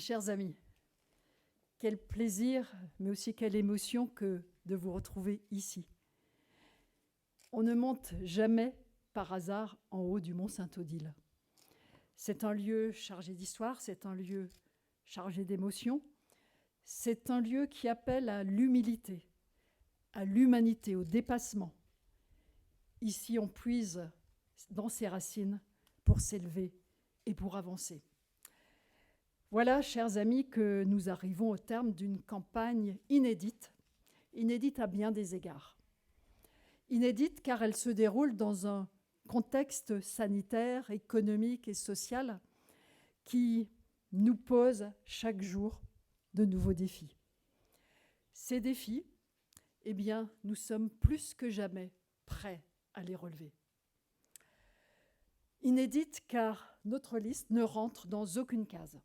Chers amis, quel plaisir, mais aussi quelle émotion que de vous retrouver ici. On ne monte jamais par hasard en haut du mont Saint-Odile. C'est un lieu chargé d'histoire, c'est un lieu chargé d'émotions, c'est un lieu qui appelle à l'humilité, à l'humanité, au dépassement. Ici, on puise dans ses racines pour s'élever et pour avancer. Voilà, chers amis, que nous arrivons au terme d'une campagne inédite à bien des égards. Inédite car elle se déroule dans un contexte sanitaire, économique et social qui nous pose chaque jour de nouveaux défis. Ces défis, eh bien, nous sommes plus que jamais prêts à les relever. Inédite car notre liste ne rentre dans aucune case.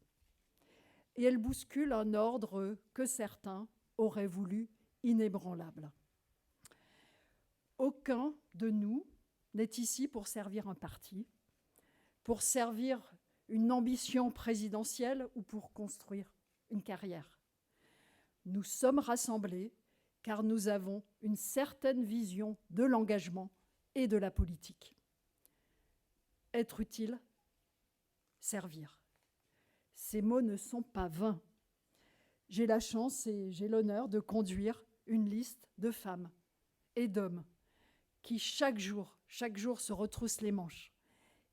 Et elle bouscule un ordre que certains auraient voulu inébranlable. Aucun de nous n'est ici pour servir un parti, pour servir une ambition présidentielle ou pour construire une carrière. Nous sommes rassemblés car nous avons une certaine vision de l'engagement et de la politique. Être utile, servir. Ces mots ne sont pas vains. J'ai la chance et j'ai l'honneur de conduire une liste de femmes et d'hommes qui chaque jour se retroussent les manches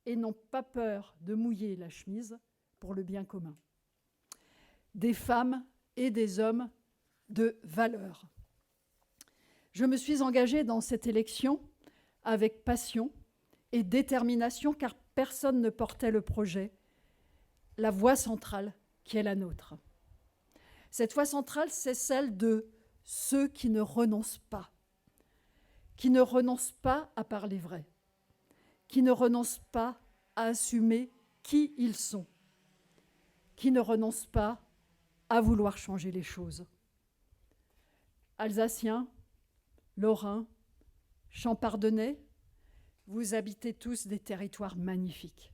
et n'ont pas peur de mouiller la chemise pour le bien commun. Des femmes et des hommes de valeur. Je me suis engagée dans cette élection avec passion et détermination car personne ne portait le projet, la voie centrale qui est la nôtre. Cette voie centrale, c'est celle de ceux qui ne renoncent pas à parler vrai, qui ne renoncent pas à assumer qui ils sont, qui ne renoncent pas à vouloir changer les choses. Alsaciens, Lorrains, Champardonnais, vous habitez tous des territoires magnifiques.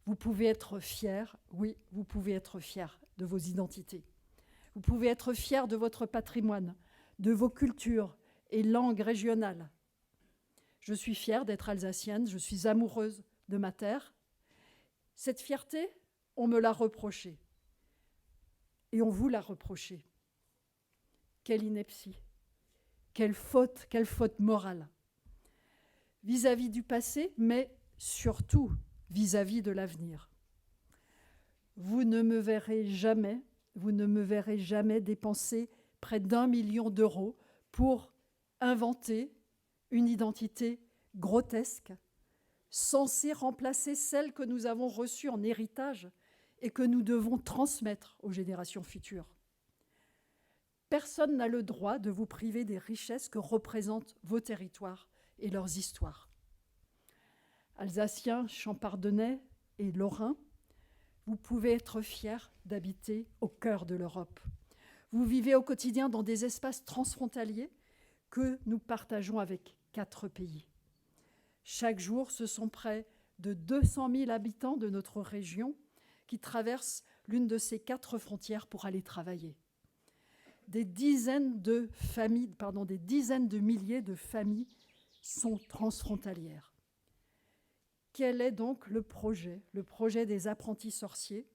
Vous pouvez être fiers, oui, vous pouvez être fiers de vos identités. Vous pouvez être fiers de votre patrimoine, de vos cultures et langues régionales. Je suis fière d'être alsacienne, je suis amoureuse de ma terre. Cette fierté, on me l'a reprochée. Et on vous l'a reprochée. Quelle ineptie, quelle faute morale. Vis-à-vis du passé, mais surtout vis-à-vis de l'avenir. Vous ne me verrez jamais dépenser près d'1 million d'euros pour inventer une identité grotesque, censée remplacer celle que nous avons reçue en héritage et que nous devons transmettre aux générations futures. Personne n'a le droit de vous priver des richesses que représentent vos territoires et leurs histoires. Alsaciens, Champardonnais et Lorrains, vous pouvez être fiers d'habiter au cœur de l'Europe. Vous vivez au quotidien dans des espaces transfrontaliers que nous partageons avec 4 pays. Chaque jour, ce sont près de 200 000 habitants de notre région qui traversent l'une de ces 4 frontières pour aller travailler. Des dizaines de milliers de familles sont transfrontalières. Quel est donc le projet des apprentis sorciers,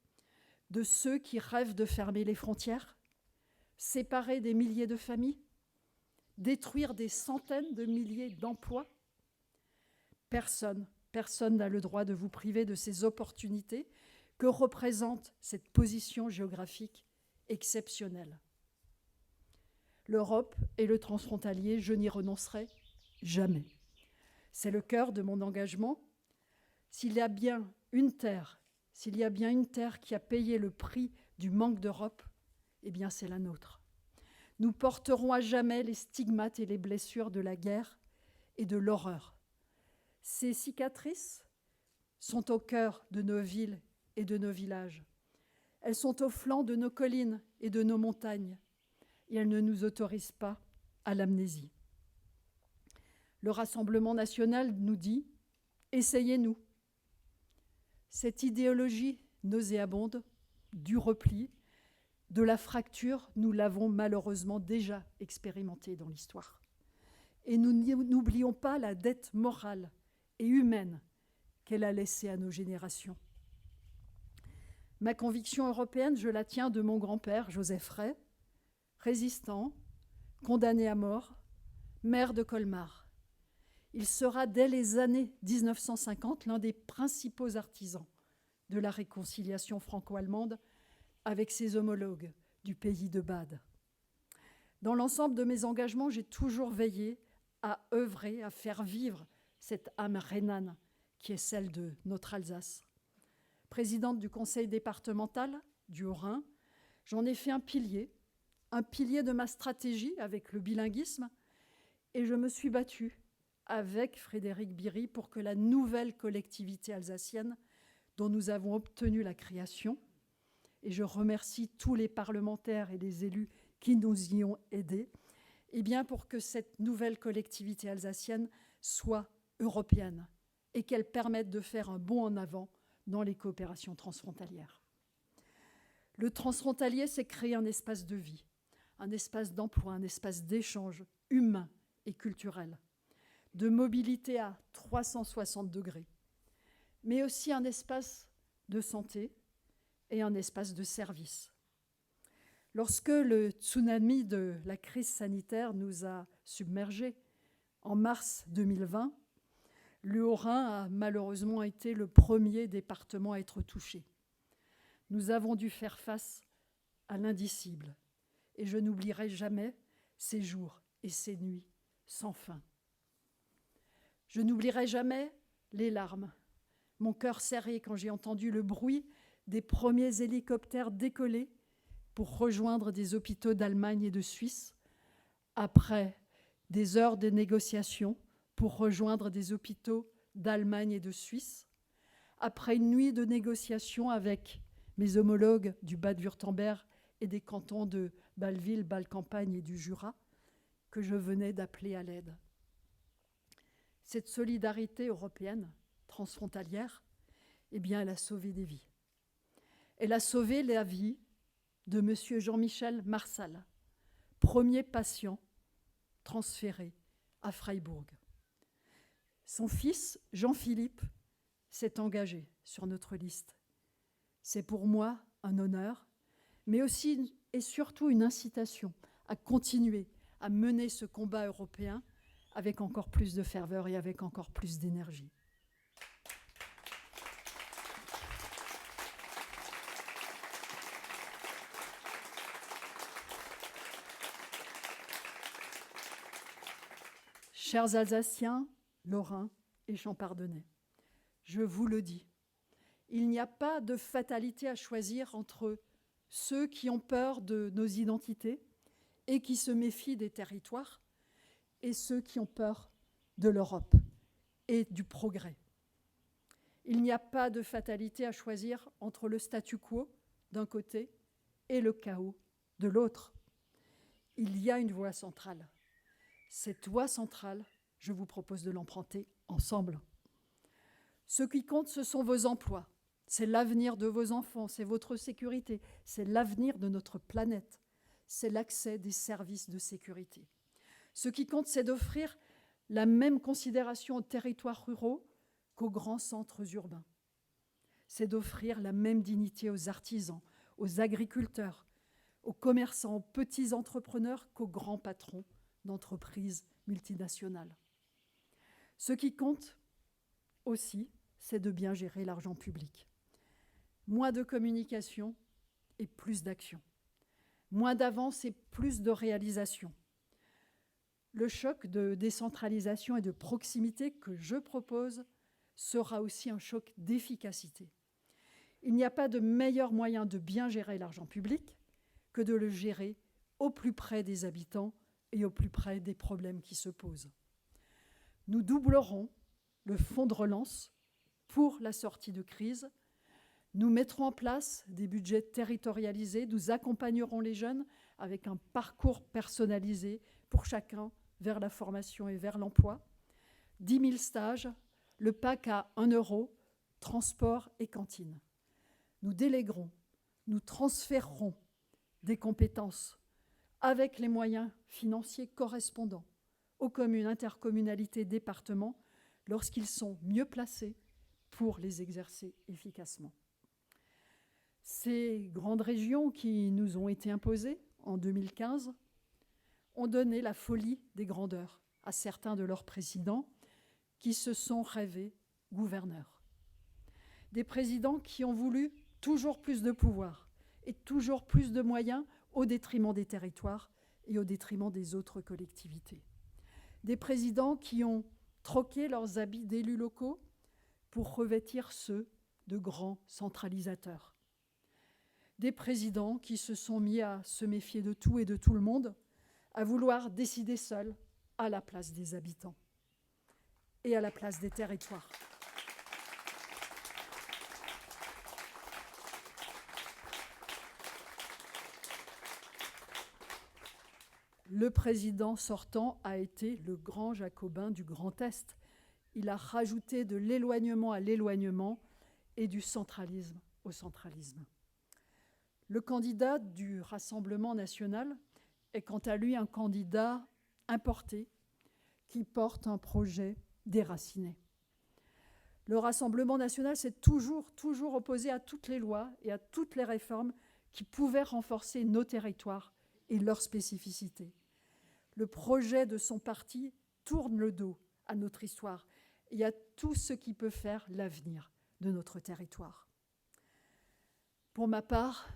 de ceux qui rêvent de fermer les frontières, séparer des milliers de familles, détruire des centaines de milliers d'emplois? Personne n'a le droit de vous priver de ces opportunités que représente cette position géographique exceptionnelle. L'Europe et le transfrontalier, je n'y renoncerai jamais. C'est le cœur de mon engagement. S'il y a bien une terre qui a payé le prix du manque d'Europe, eh bien c'est la nôtre. Nous porterons à jamais les stigmates et les blessures de la guerre et de l'horreur. Ces cicatrices sont au cœur de nos villes et de nos villages. Elles sont au flanc de nos collines et de nos montagnes, et elles ne nous autorisent pas à l'amnésie. Le Rassemblement national nous dit « Essayez-nous ». Cette idéologie nauséabonde du repli, de la fracture, nous l'avons malheureusement déjà expérimenté dans l'histoire. Et nous n'oublions pas la dette morale et humaine qu'elle a laissée à nos générations. Ma conviction européenne, je la tiens de mon grand-père, Joseph Ray, résistant, condamné à mort, maire de Colmar. Il sera, dès les années 1950, l'un des principaux artisans de la réconciliation franco-allemande avec ses homologues du pays de Bade. Dans l'ensemble de mes engagements, j'ai toujours veillé à œuvrer, à faire vivre cette âme rhénane qui est celle de notre Alsace. Présidente du conseil départemental du Haut-Rhin, j'en ai fait un pilier de ma stratégie avec le bilinguisme, et je me suis battue avec Frédéric Biry pour que la nouvelle collectivité alsacienne dont nous avons obtenu la création, et je remercie tous les parlementaires et les élus qui nous y ont aidés, et bien pour que cette nouvelle collectivité alsacienne soit européenne et qu'elle permette de faire un bond en avant dans les coopérations transfrontalières. Le transfrontalier, c'est créer un espace de vie, un espace d'emploi, un espace d'échange humain et culturel, de mobilité à 360 degrés, mais aussi un espace de santé et un espace de service. Lorsque le tsunami de la crise sanitaire nous a submergés en mars 2020, le Haut-Rhin a malheureusement été le premier département à être touché. Nous avons dû faire face à l'indicible, et je n'oublierai jamais ces jours et ces nuits sans fin. Je n'oublierai jamais les larmes, mon cœur serré quand j'ai entendu le bruit des premiers hélicoptères décoller pour rejoindre des hôpitaux d'Allemagne et de Suisse, après des heures de négociations pour rejoindre des hôpitaux d'Allemagne et de Suisse, après une nuit de négociations avec mes homologues du Bade-Wurtemberg et des cantons de Bâle-Ville, Bâle-Campagne et du Jura, que je venais d'appeler à l'aide. Cette solidarité européenne, transfrontalière, eh bien, elle a sauvé des vies. Elle a sauvé la vie de M. Jean-Michel Marsal, premier patient transféré à Freiburg. Son fils, Jean-Philippe, s'est engagé sur notre liste. C'est pour moi un honneur, mais aussi et surtout une incitation à continuer à mener ce combat européen avec encore plus de ferveur et avec encore plus d'énergie. Chers Alsaciens, Lorrains et Champardonnais, je vous le dis, il n'y a pas de fatalité à choisir entre ceux qui ont peur de nos identités et qui se méfient des territoires et ceux qui ont peur de l'Europe et du progrès. Il n'y a pas de fatalité à choisir entre le statu quo d'un côté et le chaos de l'autre. Il y a une voie centrale. Cette voie centrale, je vous propose de l'emprunter ensemble. Ce qui compte, ce sont vos emplois. C'est l'avenir de vos enfants, c'est votre sécurité, c'est l'avenir de notre planète, c'est l'accès des services de sécurité. Ce qui compte, c'est d'offrir la même considération aux territoires ruraux qu'aux grands centres urbains. C'est d'offrir la même dignité aux artisans, aux agriculteurs, aux commerçants, aux petits entrepreneurs qu'aux grands patrons d'entreprises multinationales. Ce qui compte aussi, c'est de bien gérer l'argent public. Moins de communication et plus d'action. Moins d'avance et plus de réalisation. Le choc de décentralisation et de proximité que je propose sera aussi un choc d'efficacité. Il n'y a pas de meilleur moyen de bien gérer l'argent public que de le gérer au plus près des habitants et au plus près des problèmes qui se posent. Nous doublerons le fonds de relance pour la sortie de crise. Nous mettrons en place des budgets territorialisés. Nous accompagnerons les jeunes avec un parcours personnalisé pour chacun vers la formation et vers l'emploi. 10 000 stages, le pack à 1 €, transport et cantine. Nous déléguerons nous transférerons des compétences avec les moyens financiers correspondants aux communes, intercommunalités, départements, lorsqu'ils sont mieux placés pour les exercer efficacement. Ces grandes régions qui nous ont été imposées en 2015 ont donné la folie des grandeurs à certains de leurs présidents qui se sont rêvés gouverneurs. Des présidents qui ont voulu toujours plus de pouvoir et toujours plus de moyens au détriment des territoires et au détriment des autres collectivités. Des présidents qui ont troqué leurs habits d'élus locaux pour revêtir ceux de grands centralisateurs. Des présidents qui se sont mis à se méfier de tout et de tout le monde, à vouloir décider seuls à la place des habitants et à la place des territoires. Le président sortant a été le grand jacobin du Grand Est. Il a rajouté de l'éloignement à l'éloignement et du centralisme au centralisme. Le candidat du Rassemblement national est quant à lui un candidat importé qui porte un projet déraciné. Le Rassemblement national s'est toujours opposé à toutes les lois et à toutes les réformes qui pouvaient renforcer nos territoires et leurs spécificités. Le projet de son parti tourne le dos à notre histoire et à tout ce qui peut faire l'avenir de notre territoire. Pour ma part,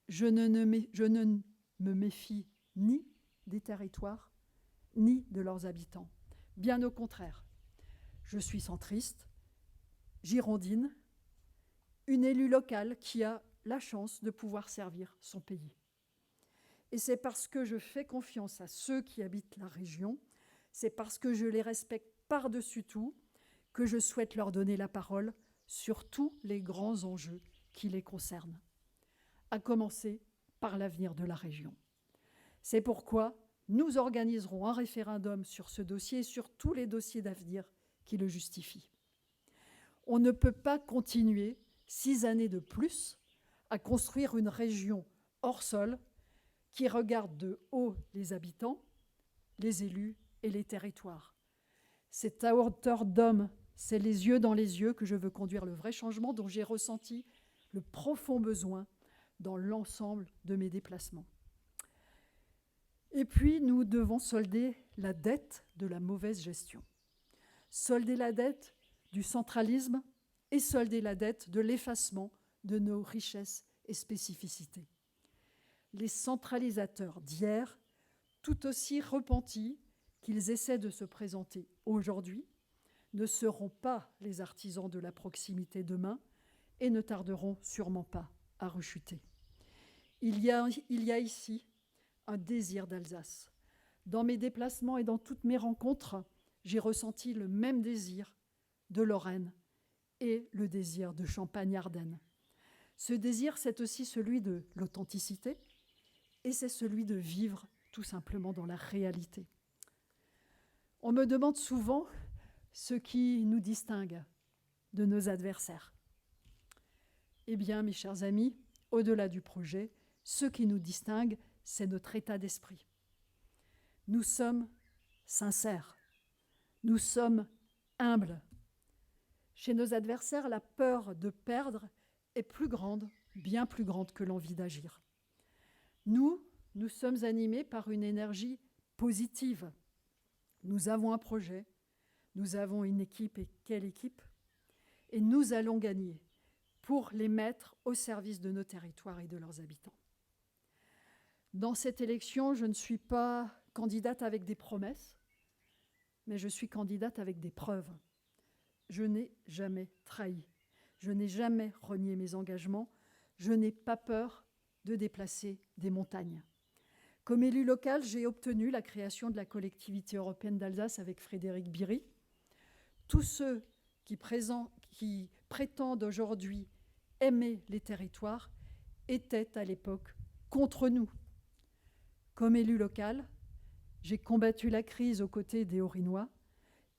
je ne me méfie ni des territoires, ni de leurs habitants. Bien au contraire, je suis centriste, girondine, une élue locale qui a la chance de pouvoir servir son pays. Et c'est parce que je fais confiance à ceux qui habitent la région, c'est parce que je les respecte par-dessus tout, que je souhaite leur donner la parole sur tous les grands enjeux qui les concernent, à commencer par l'avenir de la région. C'est pourquoi nous organiserons un référendum sur ce dossier et sur tous les dossiers d'avenir qui le justifient. On ne peut pas continuer 6 années de plus à construire une région hors sol qui regarde de haut les habitants, les élus et les territoires. C'est à hauteur d'homme, c'est les yeux dans les yeux que je veux conduire le vrai changement dont j'ai ressenti le profond besoin dans l'ensemble de mes déplacements. Et puis, nous devons solder la dette de la mauvaise gestion. Solder la dette du centralisme et solder la dette de l'effacement de nos richesses et spécificités. Les centralisateurs d'hier, tout aussi repentis qu'ils essaient de se présenter aujourd'hui, ne seront pas les artisans de la proximité demain et ne tarderont sûrement pas à rechuter. Il y a ici un désir d'Alsace. Dans mes déplacements et dans toutes mes rencontres, j'ai ressenti le même désir de Lorraine et le désir de Champagne-Ardenne. Ce désir, c'est aussi celui de l'authenticité et c'est celui de vivre tout simplement dans la réalité. On me demande souvent ce qui nous distingue de nos adversaires. Eh bien, mes chers amis, au-delà du projet, ce qui nous distingue, c'est notre état d'esprit. Nous sommes sincères, nous sommes humbles. Chez nos adversaires, la peur de perdre est plus grande, bien plus grande que l'envie d'agir. Nous sommes animés par une énergie positive. Nous avons un projet, nous avons une équipe, et quelle équipe ? Et nous allons gagner pour les mettre au service de nos territoires et de leurs habitants. Dans cette élection, je ne suis pas candidate avec des promesses, mais je suis candidate avec des preuves. Je n'ai jamais trahi, je n'ai jamais renié mes engagements, je n'ai pas peur de déplacer des montagnes. Comme élu local, j'ai obtenu la création de la collectivité européenne d'Alsace avec Frédéric Biry. Tous ceux qui prétendent aujourd'hui aimer les territoires étaient à l'époque contre nous. Comme élu local, j'ai combattu la crise aux côtés des Haut-Rhinois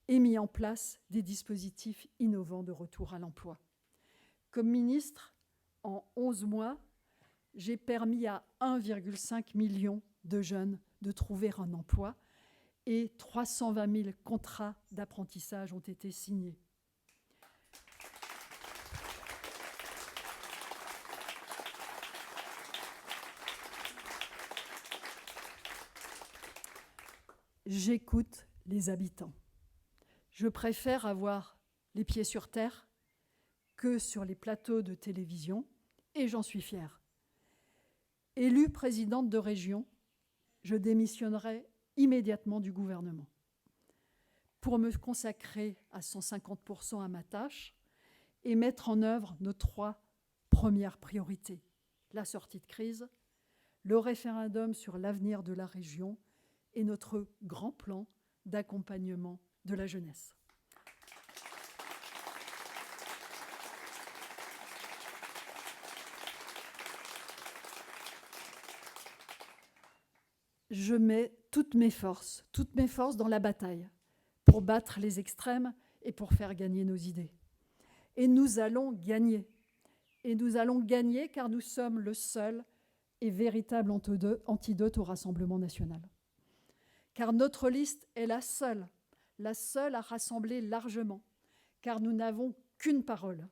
et mis en place des dispositifs innovants de retour à l'emploi. Comme ministre, en 11 mois, j'ai permis à 1,5 million de jeunes de trouver un emploi et 320 000 contrats d'apprentissage ont été signés. J'écoute les habitants. Je préfère avoir les pieds sur terre que sur les plateaux de télévision, et j'en suis fière. Élue présidente de région, je démissionnerai immédiatement du gouvernement pour me consacrer à 150% à ma tâche et mettre en œuvre nos 3 premières priorités. La sortie de crise, le référendum sur l'avenir de la région et notre grand plan d'accompagnement de la jeunesse. Je mets toutes mes forces dans la bataille pour battre les extrêmes et pour faire gagner nos idées. Et nous allons gagner. Et nous allons gagner car nous sommes le seul et véritable antidote au Rassemblement national. Car notre liste est la seule à rassembler largement, car nous n'avons qu'une parole,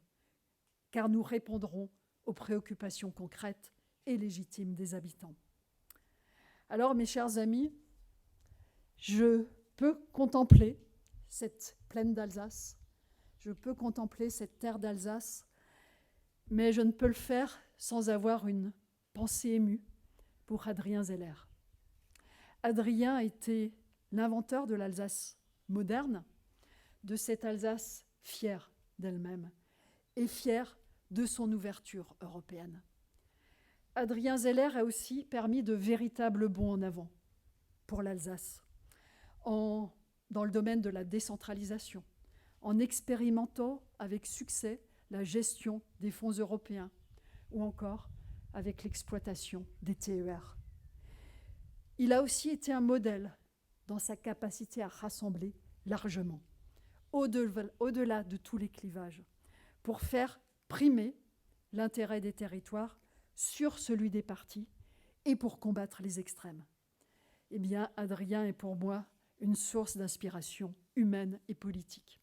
car nous répondrons aux préoccupations concrètes et légitimes des habitants. Alors, mes chers amis, je peux contempler cette plaine d'Alsace, je peux contempler cette terre d'Alsace, mais je ne peux le faire sans avoir une pensée émue pour Adrien Zeller. Adrien était l'inventeur de l'Alsace moderne, de cette Alsace fière d'elle-même et fière de son ouverture européenne. Adrien Zeller a aussi permis de véritables bonds en avant pour l'Alsace, dans le domaine de la décentralisation, en expérimentant avec succès la gestion des fonds européens ou encore avec l'exploitation des TER. Il a aussi été un modèle dans sa capacité à rassembler largement, au-delà de tous les clivages, pour faire primer l'intérêt des territoires sur celui des partis et pour combattre les extrêmes. Eh bien, Adrien est pour moi une source d'inspiration humaine et politique.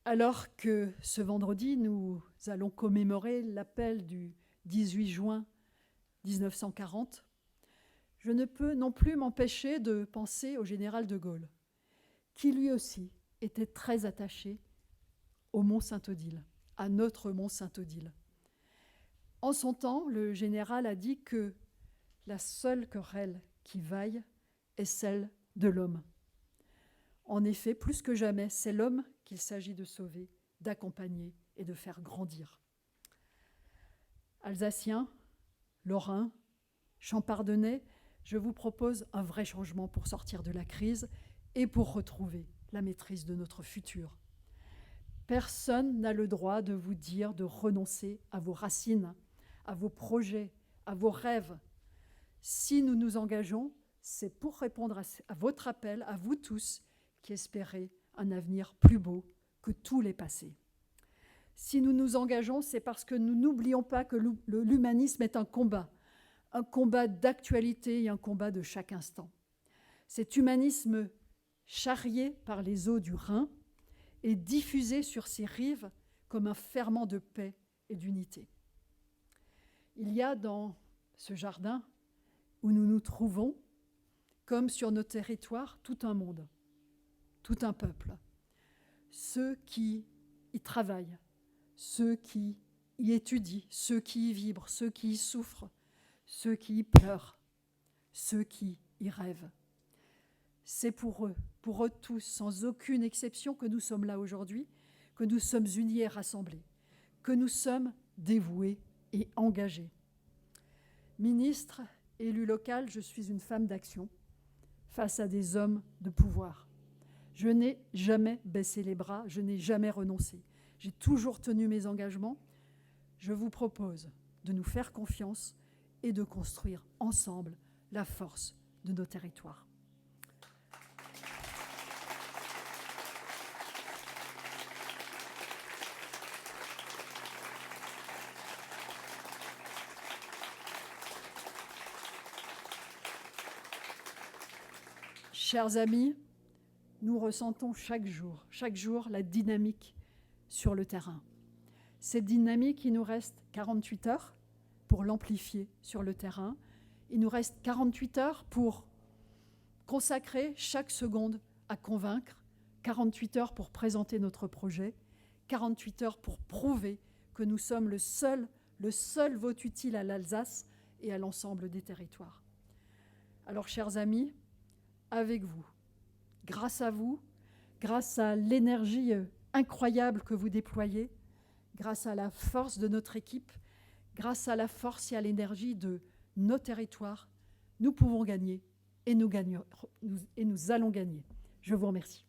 Alors que ce vendredi, nous allons commémorer l'appel du 18 juin 1940, je ne peux non plus m'empêcher de penser au général de Gaulle, qui lui aussi était très attaché au Mont Saint-Odile, à notre Mont Saint-Odile. En son temps, le général a dit que la seule querelle qui vaille est celle de l'homme. En effet, plus que jamais, c'est l'homme qu'il s'agit de sauver, d'accompagner et de faire grandir. Alsaciens, Lorrains, Champardonnais, je vous propose un vrai changement pour sortir de la crise et pour retrouver la maîtrise de notre futur. Personne n'a le droit de vous dire de renoncer à vos racines, à vos projets, à vos rêves. Si nous nous engageons, c'est pour répondre à votre appel, à vous tous, qui espérez un avenir plus beau que tous les passés. Si nous nous engageons, c'est parce que nous n'oublions pas que l'humanisme est un combat d'actualité et un combat de chaque instant. Cet humanisme charrié par les eaux du Rhin et diffusé sur ses rives comme un ferment de paix et d'unité. Il y a dans ce jardin où nous nous trouvons, comme sur nos territoires, tout un monde, tout un peuple. Ceux qui y travaillent, ceux qui y étudient, ceux qui y vibrent, ceux qui y souffrent, ceux qui y pleurent, ceux qui y rêvent. C'est pour eux tous, sans aucune exception, que nous sommes là aujourd'hui, que nous sommes unis et rassemblés, que nous sommes dévoués et engagés. Ministre, élue locale, je suis une femme d'action face à des hommes de pouvoir. Je n'ai jamais baissé les bras, je n'ai jamais renoncé. J'ai toujours tenu mes engagements. Je vous propose de nous faire confiance et de construire ensemble la force de nos territoires. Chers amis, nous ressentons chaque jour la dynamique sur le terrain. Cette dynamique, il nous reste 48 heures pour l'amplifier sur le terrain. Il nous reste 48 heures pour consacrer chaque seconde à convaincre, 48 heures pour présenter notre projet, 48 heures pour prouver que nous sommes le seul vote utile à l'Alsace et à l'ensemble des territoires. Alors, chers amis, avec vous, grâce à vous, grâce à l'énergie incroyable que vous déployez, grâce à la force de notre équipe, grâce à la force et à l'énergie de nos territoires, nous pouvons gagner et nous allons gagner. Je vous remercie.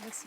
Merci.